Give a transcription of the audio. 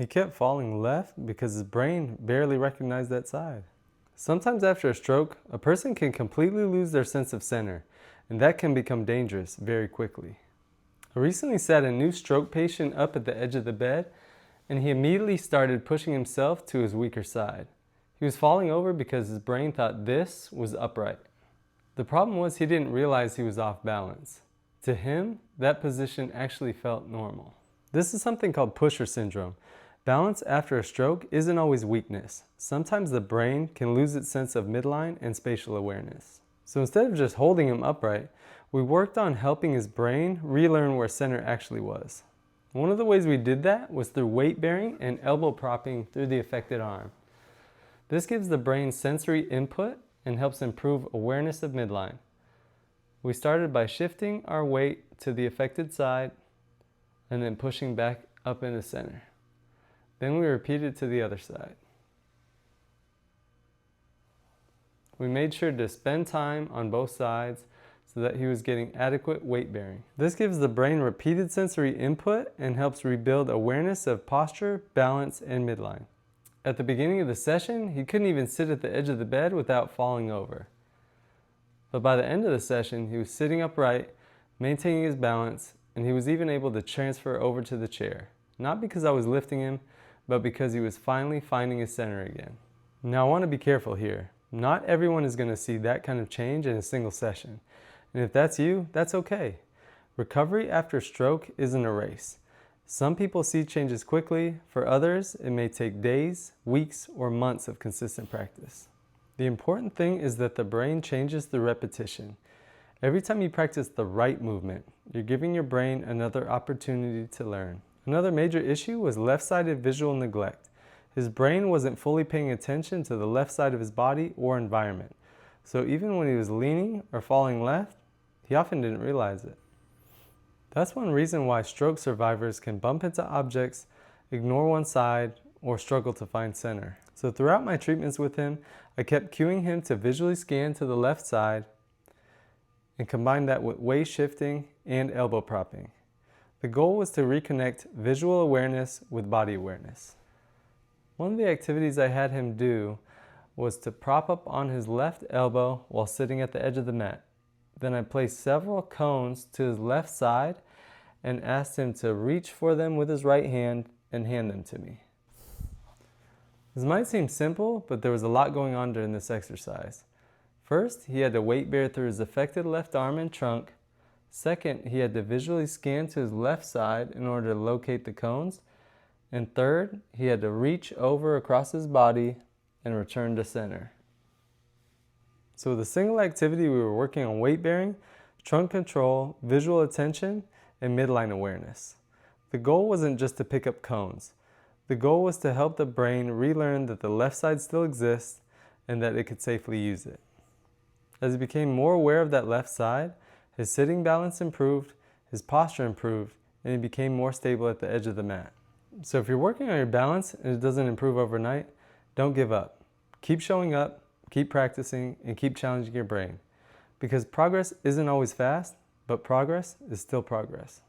He kept falling left because his brain barely recognized that side. Sometimes after a stroke, a person can completely lose their sense of center, and that can become dangerous very quickly. I recently sat a new stroke patient up at the edge of the bed, and he immediately started pushing himself to his weaker side. He was falling over because his brain thought this was upright. The problem was he didn't realize he was off balance. To him, that position actually felt normal. This is something called pusher syndrome. Balance after a stroke isn't always weakness. Sometimes the brain can lose its sense of midline and spatial awareness. So instead of just holding him upright, we worked on helping his brain relearn where center actually was. One of the ways we did that was through weight bearing and elbow propping through the affected arm. This gives the brain sensory input and helps improve awareness of midline. We started by shifting our weight to the affected side and then pushing back up into center. Then we repeated to the other side. We made sure to spend time on both sides so that he was getting adequate weight bearing. This gives the brain repeated sensory input and helps rebuild awareness of posture, balance, and midline. At the beginning of the session, he couldn't even sit at the edge of the bed without falling over. But by the end of the session, he was sitting upright, maintaining his balance, and he was even able to transfer over to the chair. Not because I was lifting him, but because he was finally finding his center again. Now I want to be careful here. Not everyone is going to see that kind of change in a single session. And if that's you, that's okay. Recovery after stroke isn't a race. Some people see changes quickly. For others, it may take days, weeks, or months of consistent practice. The important thing is that the brain changes through repetition. Every time you practice the right movement, you're giving your brain another opportunity to learn. Another major issue was left-sided visual neglect. His brain wasn't fully paying attention to the left side of his body or environment. So even when he was leaning or falling left, he often didn't realize it. That's one reason why stroke survivors can bump into objects, ignore one side, or struggle to find center. So throughout my treatments with him, I kept cueing him to visually scan to the left side and combine that with weight shifting and elbow propping. The goal was to reconnect visual awareness with body awareness. One of the activities I had him do was to prop up on his left elbow while sitting at the edge of the mat. Then I placed several cones to his left side and asked him to reach for them with his right hand and hand them to me. This might seem simple, but there was a lot going on during this exercise. First, he had to weight bear through his affected left arm and trunk. Second, he had to visually scan to his left side in order to locate the cones. And third, he had to reach over across his body and return to center. So with a single activity, we were working on weight bearing, trunk control, visual attention, and midline awareness. The goal wasn't just to pick up cones. The goal was to help the brain relearn that the left side still exists and that it could safely use it. As he became more aware of that left side, his sitting balance improved, his posture improved, and he became more stable at the edge of the mat. So if you're working on your balance and it doesn't improve overnight, don't give up. Keep showing up, keep practicing, and keep challenging your brain. Because progress isn't always fast, but progress is still progress.